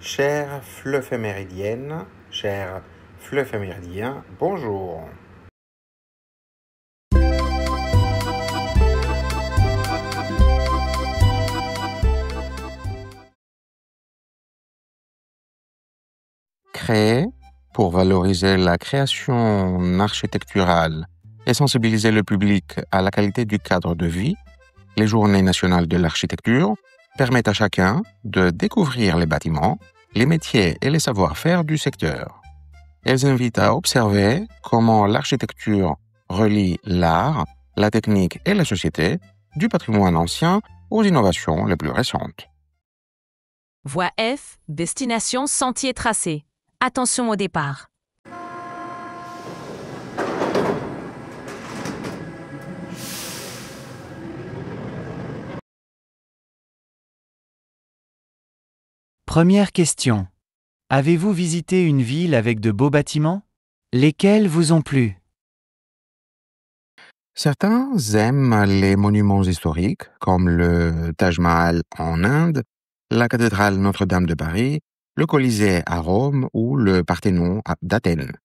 Chère fleuve méridienne, cher fleuve méridien, bonjour. Créer pour valoriser la création architecturale et sensibiliser le public à la qualité du cadre de vie, les Journées nationales de l'architecture permettent à chacun de découvrir les bâtiments, les métiers et les savoir-faire du secteur. Elles invitent à observer comment l'architecture relie l'art, la technique et la société, du patrimoine ancien aux innovations les plus récentes. Voie F, destination sentier tracé. Attention au départ. Première question. Avez-vous visité une ville avec de beaux bâtiments? Lesquels vous ont plu? Certains aiment les monuments historiques, comme le Taj Mahal en Inde, la cathédrale Notre-Dame de Paris, le Colisée à Rome ou le Parthénon d'Athènes.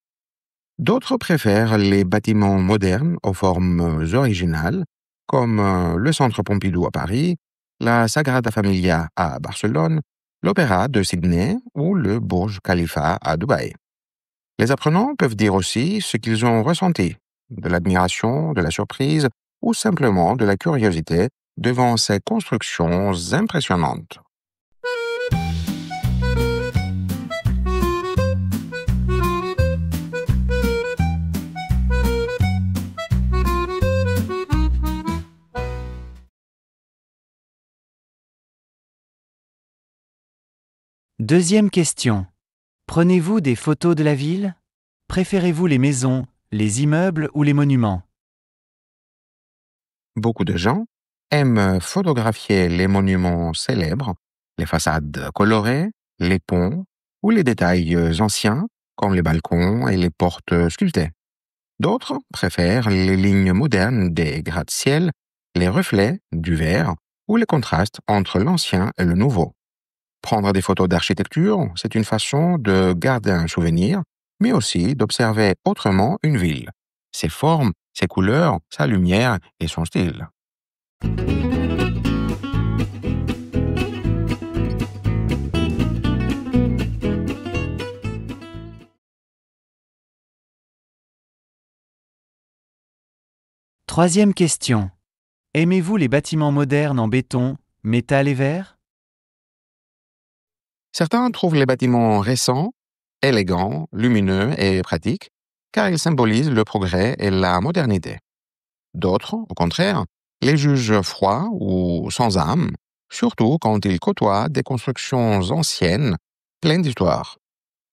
D'autres préfèrent les bâtiments modernes aux formes originales, comme le Centre Pompidou à Paris, la Sagrada Familia à Barcelone, l'Opéra de Sydney ou le Burj Khalifa à Dubaï. Les apprenants peuvent dire aussi ce qu'ils ont ressenti, de l'admiration, de la surprise ou simplement de la curiosité devant ces constructions impressionnantes. Deuxième question. Prenez-vous des photos de la ville? Préférez-vous les maisons, les immeubles ou les monuments? Beaucoup de gens aiment photographier les monuments célèbres, les façades colorées, les ponts ou les détails anciens comme les balcons et les portes sculptées. D'autres préfèrent les lignes modernes des gratte-ciel, les reflets du verre ou les contrastes entre l'ancien et le nouveau. Prendre des photos d'architecture, c'est une façon de garder un souvenir, mais aussi d'observer autrement une ville, ses formes, ses couleurs, sa lumière et son style. Troisième question. Aimez-vous les bâtiments modernes en béton, métal et verre? Certains trouvent les bâtiments récents, élégants, lumineux et pratiques, car ils symbolisent le progrès et la modernité. D'autres, au contraire, les jugent froids ou sans âme, surtout quand ils côtoient des constructions anciennes, pleines d'histoire.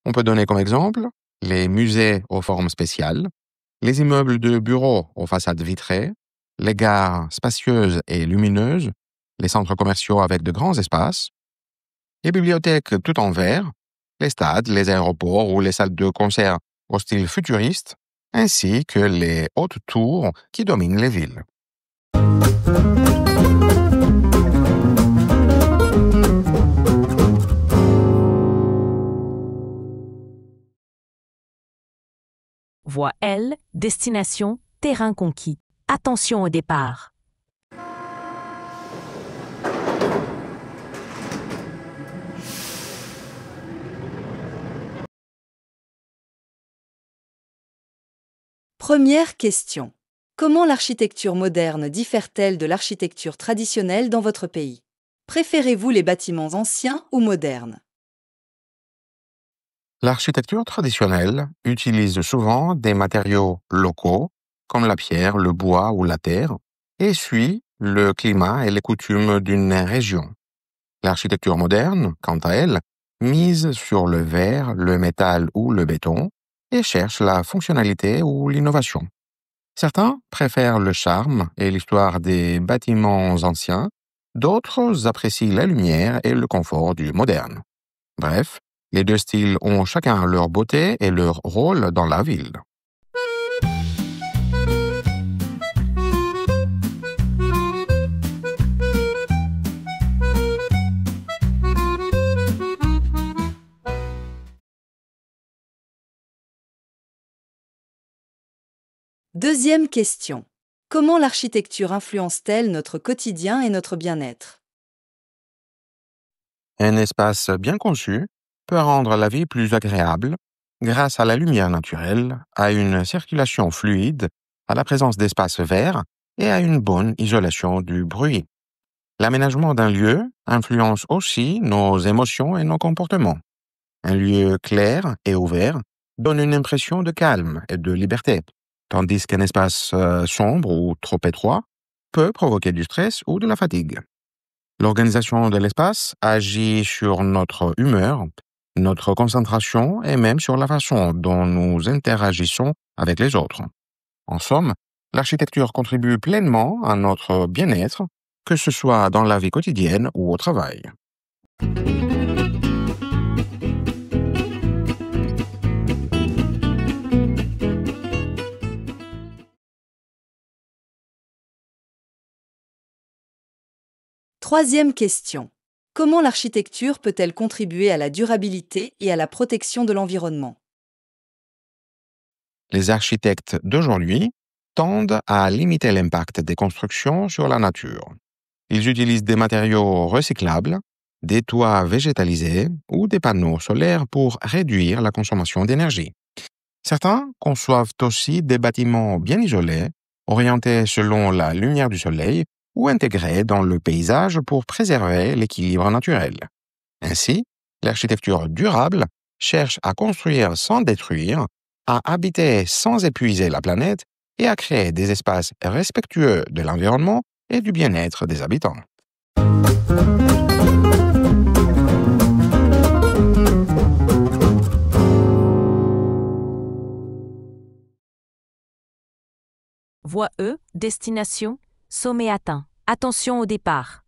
On peut donner comme exemple les musées aux formes spéciales, les immeubles de bureaux aux façades vitrées, les gares spacieuses et lumineuses, les centres commerciaux avec de grands espaces, les bibliothèques tout en verre, les stades, les aéroports ou les salles de concert au style futuriste, ainsi que les hautes tours qui dominent les villes. Voie L, destination terrain conquis. Attention au départ. Première question. Comment l'architecture moderne diffère-t-elle de l'architecture traditionnelle dans votre pays? Préférez-vous les bâtiments anciens ou modernes? L'architecture traditionnelle utilise souvent des matériaux locaux, comme la pierre, le bois ou la terre, et suit le climat et les coutumes d'une région. L'architecture moderne, quant à elle, mise sur le verre, le métal ou le béton, et cherche la fonctionnalité ou l'innovation. Certains préfèrent le charme et l'histoire des bâtiments anciens, d'autres apprécient la lumière et le confort du moderne. Bref, les deux styles ont chacun leur beauté et leur rôle dans la ville. Deuxième question. Comment l'architecture influence-t-elle notre quotidien et notre bien-être? Un espace bien conçu peut rendre la vie plus agréable grâce à la lumière naturelle, à une circulation fluide, à la présence d'espaces verts et à une bonne isolation du bruit. L'aménagement d'un lieu influence aussi nos émotions et nos comportements. Un lieu clair et ouvert donne une impression de calme et de liberté, tandis qu'un espace sombre ou trop étroit peut provoquer du stress ou de la fatigue. L'organisation de l'espace agit sur notre humeur, notre concentration et même sur la façon dont nous interagissons avec les autres. En somme, l'architecture contribue pleinement à notre bien-être, que ce soit dans la vie quotidienne ou au travail. Troisième question. Comment l'architecture peut-elle contribuer à la durabilité et à la protection de l'environnement? Les architectes d'aujourd'hui tendent à limiter l'impact des constructions sur la nature. Ils utilisent des matériaux recyclables, des toits végétalisés ou des panneaux solaires pour réduire la consommation d'énergie. Certains conçoivent aussi des bâtiments bien isolés, orientés selon la lumière du soleil ou intégrés dans le paysage pour préserver l'équilibre naturel. Ainsi, l'architecture durable cherche à construire sans détruire, à habiter sans épuiser la planète et à créer des espaces respectueux de l'environnement et du bien-être des habitants. Voie E, destination, sommet atteint. Attention au départ.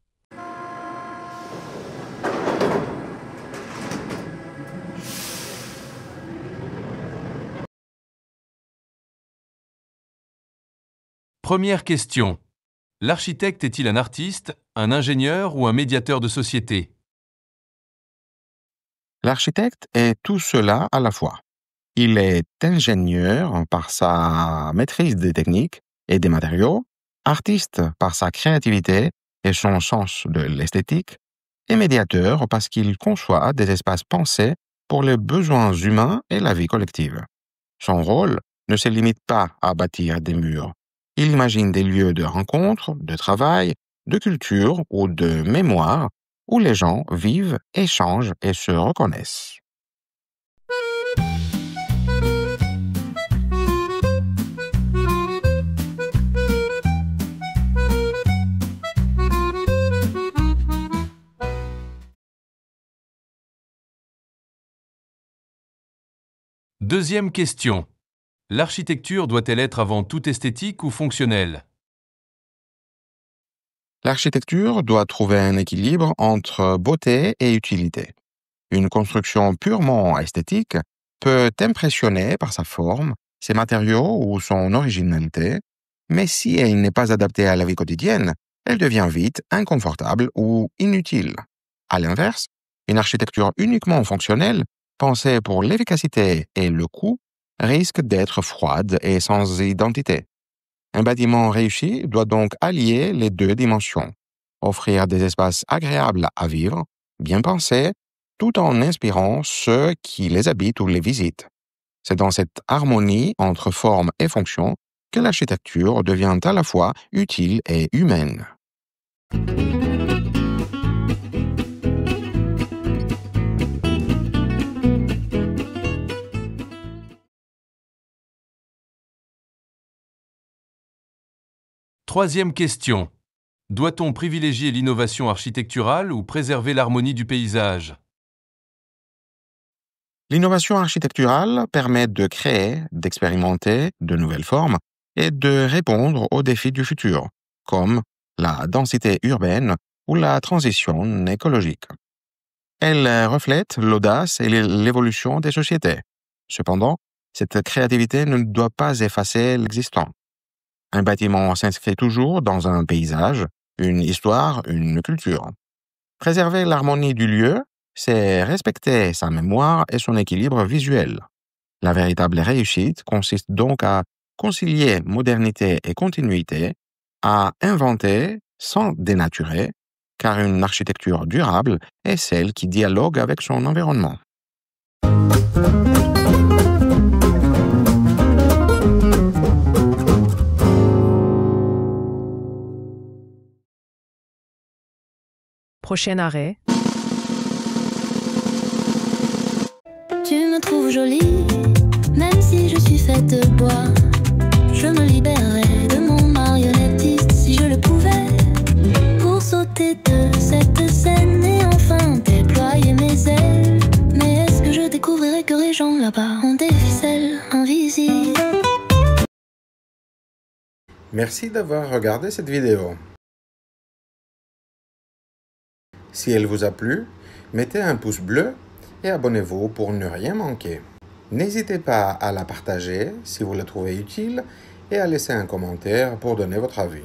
Première question. L'architecte est-il un artiste, un ingénieur ou un médiateur de société? L'architecte est tout cela à la fois. Il est ingénieur par sa maîtrise des techniques et des matériaux, artiste par sa créativité et son sens de l'esthétique, et médiateur parce qu'il conçoit des espaces pensés pour les besoins humains et la vie collective. Son rôle ne se limite pas à bâtir des murs. Il imagine des lieux de rencontre, de travail, de culture ou de mémoire où les gens vivent, échangent et se reconnaissent. Deuxième question. L'architecture doit-elle être avant tout esthétique ou fonctionnelle? L'architecture doit trouver un équilibre entre beauté et utilité. Une construction purement esthétique peut impressionner par sa forme, ses matériaux ou son originalité, mais si elle n'est pas adaptée à la vie quotidienne, elle devient vite inconfortable ou inutile. À l'inverse, une architecture uniquement fonctionnelle, pensée pour l'efficacité et le coût, risque d'être froide et sans identité. Un bâtiment réussi doit donc allier les deux dimensions, offrir des espaces agréables à vivre, bien pensés, tout en inspirant ceux qui les habitent ou les visitent. C'est dans cette harmonie entre forme et fonction que l'architecture devient à la fois utile et humaine. Troisième question. Doit-on privilégier l'innovation architecturale ou préserver l'harmonie du paysage? L'innovation architecturale permet de créer, d'expérimenter de nouvelles formes et de répondre aux défis du futur, comme la densité urbaine ou la transition écologique. Elle reflète l'audace et l'évolution des sociétés. Cependant, cette créativité ne doit pas effacer l'existant. Un bâtiment s'inscrit toujours dans un paysage, une histoire, une culture. Préserver l'harmonie du lieu, c'est respecter sa mémoire et son équilibre visuel. La véritable réussite consiste donc à concilier modernité et continuité, à inventer sans dénaturer, car une architecture durable est celle qui dialogue avec son environnement. Prochain arrêt. Tu me trouves jolie, même si je suis faite de bois. Je me libérerais de mon marionnettiste si je le pouvais, pour sauter de cette scène et enfin déployer mes ailes. Mais est-ce que je découvrirais que les gens là-bas ont des ficelles invisibles? Merci d'avoir regardé cette vidéo. Si elle vous a plu, mettez un pouce bleu et abonnez-vous pour ne rien manquer. N'hésitez pas à la partager si vous la trouvez utile et à laisser un commentaire pour donner votre avis.